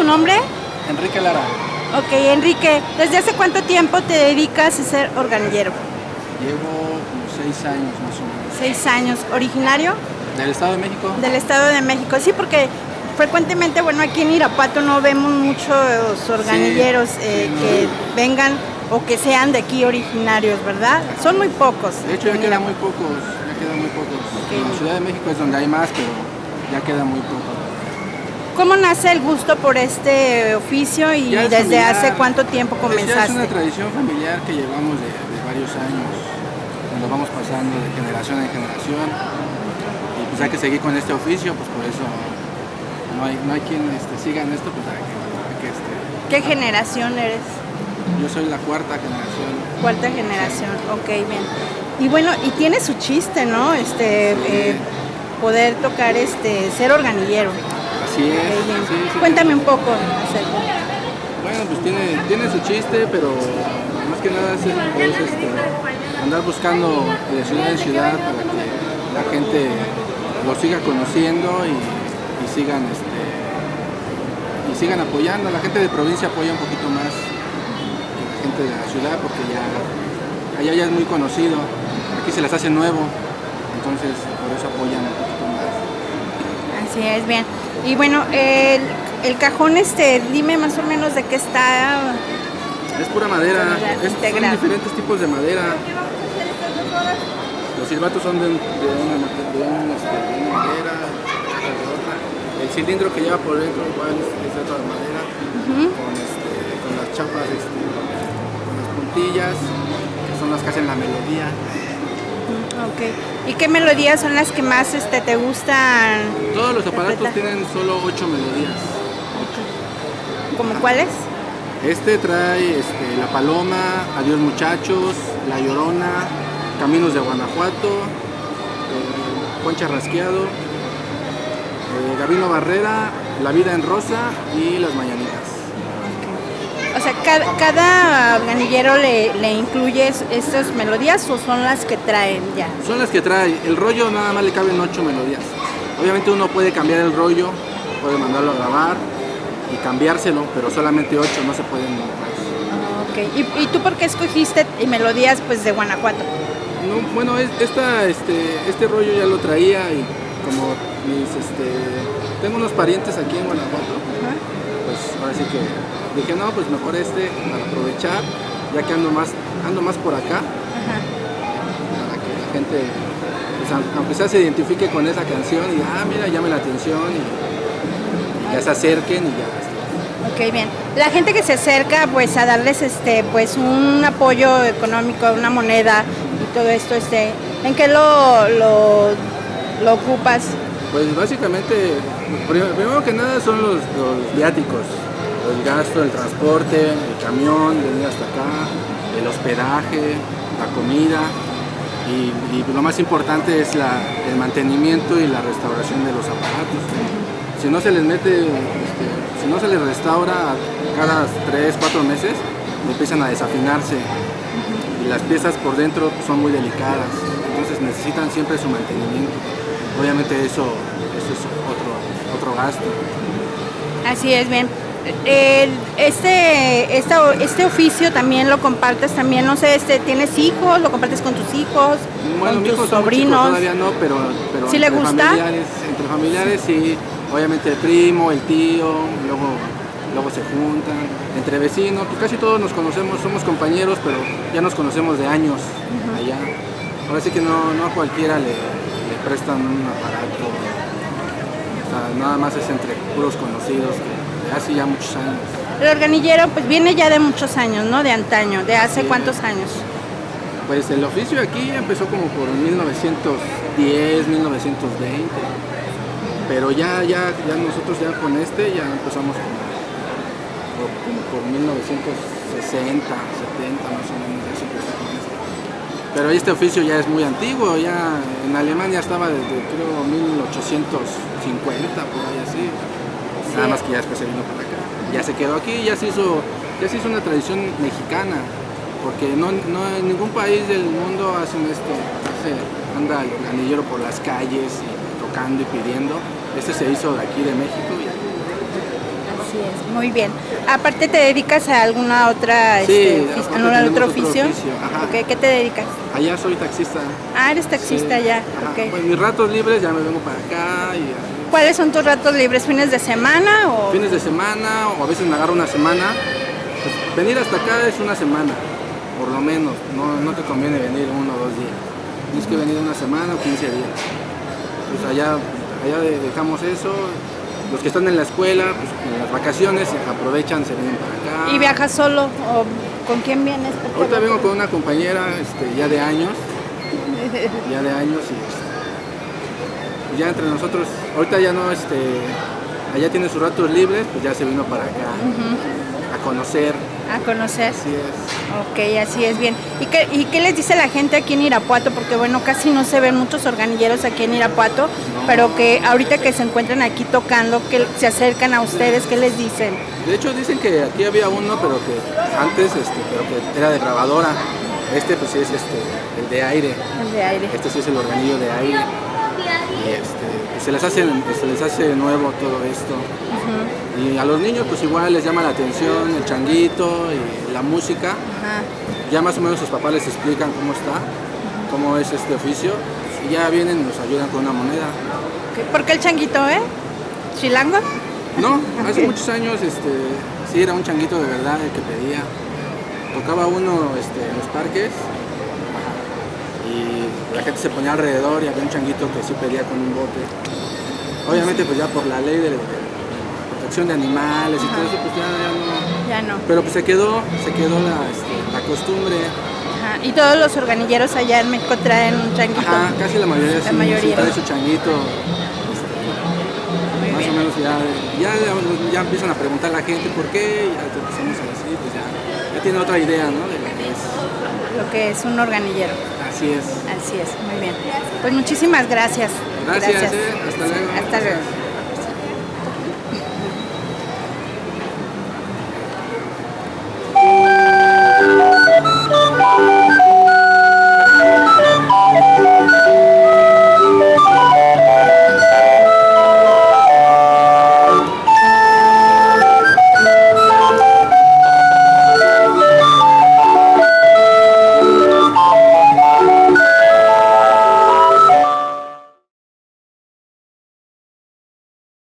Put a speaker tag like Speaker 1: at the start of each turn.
Speaker 1: nombre?
Speaker 2: Enrique Lara.
Speaker 1: Ok, Enrique, ¿desde hace cuánto tiempo te dedicas a ser organillero?
Speaker 2: Llevo como 6 años más o menos.
Speaker 1: 6 años. ¿Originario?
Speaker 2: ¿Del Estado de México?
Speaker 1: Del Estado de México, sí, porque frecuentemente, bueno, aquí en Irapuato no vemos muchos organilleros que vengan o que sean de aquí originarios, ¿verdad? Son muy pocos.
Speaker 2: De hecho ya quedan muy pocos,
Speaker 1: Okay.
Speaker 2: En la Ciudad de México es donde hay más, pero ya queda muy poco.
Speaker 1: ¿Cómo nace el gusto por este oficio y desde
Speaker 2: familiar.
Speaker 1: ¿Hace cuánto tiempo comenzaste?
Speaker 2: Ya es una tradición familiar que llevamos de varios años, nos vamos pasando de generación en generación y pues hay que seguir con este oficio, pues por eso no hay quien siga en esto, pues hay que
Speaker 1: ¿Qué generación eres?
Speaker 2: Yo soy la cuarta generación.
Speaker 1: Cuarta generación, ok, bien. Y bueno, y tiene su chiste, ¿no? Poder tocar, ser organillero.
Speaker 2: Así es.
Speaker 1: Okay,
Speaker 2: sí,
Speaker 1: cuéntame un poco acerca.
Speaker 2: Bueno, pues tiene su chiste, pero más que nada es andar buscando de ciudad en ciudad para que la gente lo siga conociendo y sigan apoyando. La gente de provincia apoya un poquito más que la gente de la ciudad porque allá ya es muy conocido. Aquí se las hace nuevo, entonces por eso apoyan un poquito más.
Speaker 1: Así es, bien. Y bueno, el cajón, dime más o menos de qué está.
Speaker 2: Es pura madera, son diferentes tipos de madera. Los silbatos son de una madera, de otra. El cilindro que lleva por dentro igual es de otra madera, con las chapas, con las puntillas, que son las que hacen la melodía.
Speaker 1: Ok. ¿Y qué melodías son las que más te gustan?
Speaker 2: Todos los aparatos tienen solo 8 melodías. 8.
Speaker 1: ¿Cómo cuáles?
Speaker 2: Trae La Paloma, Adiós Muchachos, La Llorona, Caminos de Guanajuato, Concha Rasqueado, Gabino Barrera, La Vida en Rosa y Las Mañanitas.
Speaker 1: O sea, ¿cada organillero le incluye estas melodías o son las que traen ya?
Speaker 2: Son las que trae. El rollo nada más le caben 8 melodías. Obviamente uno puede cambiar el rollo, puede mandarlo a grabar y cambiárselo, pero solamente 8, no se pueden más.
Speaker 1: Ok. ¿Y tú por qué escogiste melodías pues de Guanajuato?
Speaker 2: No, bueno, este rollo ya lo traía y como tengo unos parientes aquí en Guanajuato, pues ahora sí que dije, no, pues mejor para aprovechar, ya que ando más por acá, para que la gente, pues, aunque sea se identifique con esa canción y mira, llame la atención y ya se acerquen y ya.
Speaker 1: Ok, bien. La gente que se acerca pues a darles pues un apoyo económico, una moneda y todo esto, ¿en qué lo ocupas?
Speaker 2: Pues básicamente, primero que nada son los viáticos, el gasto, el transporte, el camión, venir hasta acá, el hospedaje, la comida y lo más importante es el mantenimiento y la restauración de los aparatos. Si no se les mete, si no se les restaura cada 3, 4 meses, empiezan a desafinarse y las piezas por dentro son muy delicadas, entonces necesitan siempre su mantenimiento. Obviamente eso es otro gasto.
Speaker 1: Así es, bien. Este oficio también lo compartes también, no sé, ¿tienes hijos? ¿Lo compartes con tus hijos?
Speaker 2: Bueno,
Speaker 1: ¿con tus sobrinos?
Speaker 2: Todavía no, pero
Speaker 1: ¿Sí le gusta?
Speaker 2: Entre familiares sí, obviamente el primo, el tío, luego se juntan, entre vecinos, pues casi todos nos conocemos, somos compañeros, pero ya nos conocemos de años allá. Ahora sí que no a cualquiera le prestan un aparato, o sea, nada más es entre puros conocidos que hace ya muchos años.
Speaker 1: El organillero pues viene ya de muchos años, ¿no? De antaño, ¿de hace cuántos años?
Speaker 2: Pues el oficio aquí empezó como por 1910, 1920, pero ya nosotros ya con ya empezamos como por 1960, 70 más o menos, ya se empezó con esto. Pero este oficio ya es muy antiguo, ya en Alemania estaba desde creo 1850, por ahí así. Sí. Nada más que ya después se vino para acá. Ya se quedó aquí, ya se hizo una tradición mexicana, porque no en ningún país del mundo hacen esto. Anda el organillero por las calles y tocando y pidiendo. Este se hizo de aquí de México.
Speaker 1: Así es, muy bien. Aparte, ¿te dedicas a alguna otra,
Speaker 2: Sí,
Speaker 1: a
Speaker 2: aparte
Speaker 1: algún
Speaker 2: tenemos
Speaker 1: otro
Speaker 2: otro
Speaker 1: oficio?
Speaker 2: oficio, ajá.
Speaker 1: Ok, ¿qué te dedicas?
Speaker 2: Allá soy taxista.
Speaker 1: Ah, eres taxista
Speaker 2: Sí,
Speaker 1: ya,
Speaker 2: ajá.
Speaker 1: ok.
Speaker 2: Pues mis ratos libres ya me vengo para acá y
Speaker 1: ¿Cuáles son tus ratos libres? ¿Fines de semana o...?
Speaker 2: fines de semana o a veces me agarro una semana. Pues, venir hasta acá es una semana, por lo menos. No te conviene venir 1 o 2 días. Tienes que venir una semana o 15 días. Pues allá dejamos eso. Los que están en la escuela, pues en las vacaciones aprovechan, se vienen para acá.
Speaker 1: ¿Y viajas solo o con quién vienes?
Speaker 2: Ahorita vengo con una compañera ya de años. Ya de años y ya entre nosotros, ahorita ya no, allá tiene sus ratos libres, pues ya se vino para acá a conocer.
Speaker 1: A conocer.
Speaker 2: Así es.
Speaker 1: Ok, así es, bien. ¿Y qué les dice la gente aquí en Irapuato? Porque bueno, casi no se ven muchos organilleros aquí en Irapuato,
Speaker 2: No.
Speaker 1: pero que ahorita que se encuentran aquí tocando, que se acercan a ustedes, ¿qué les dicen?
Speaker 2: De hecho dicen que aquí había uno, pero que antes, pero que era de grabadora. Pues sí es el de aire.
Speaker 1: El de aire.
Speaker 2: Este sí es el organillo de aire. Y pues se les hace nuevo todo esto. Y a los niños pues igual les llama la atención el changuito y la música.
Speaker 1: Ajá.
Speaker 2: Ya más o menos sus papás les explican cómo está, cómo es este oficio. Y ya vienen y nos ayudan con una moneda.
Speaker 1: Ok, ¿por qué el changuito, ¿Chilango?
Speaker 2: No, hace
Speaker 1: Ok.
Speaker 2: muchos años sí era un changuito de verdad el que pedía. Tocaba uno en los parques y la gente se ponía alrededor y había un changuito que sí pedía con un bote. Obviamente pues ya por la ley de protección de animales y todo eso pues ya no.
Speaker 1: Ya no.
Speaker 2: Pero pues se quedó la costumbre.
Speaker 1: Ajá. ¿Y todos los organilleros allá en México traen un changuito?
Speaker 2: Ajá, casi la mayoría
Speaker 1: La
Speaker 2: sí,
Speaker 1: mayoría.
Speaker 2: sí trae su changuito.
Speaker 1: Muy
Speaker 2: Más
Speaker 1: bien.
Speaker 2: o menos ya empiezan a preguntar a la gente por qué, y ya te empezamos a decir, pues ya tiene otra idea, ¿no? De lo que es.
Speaker 1: Lo que es un organillero.
Speaker 2: Así es.
Speaker 1: Así es, muy bien. Pues muchísimas gracias.
Speaker 2: Gracias. Hasta luego.
Speaker 1: Hasta luego.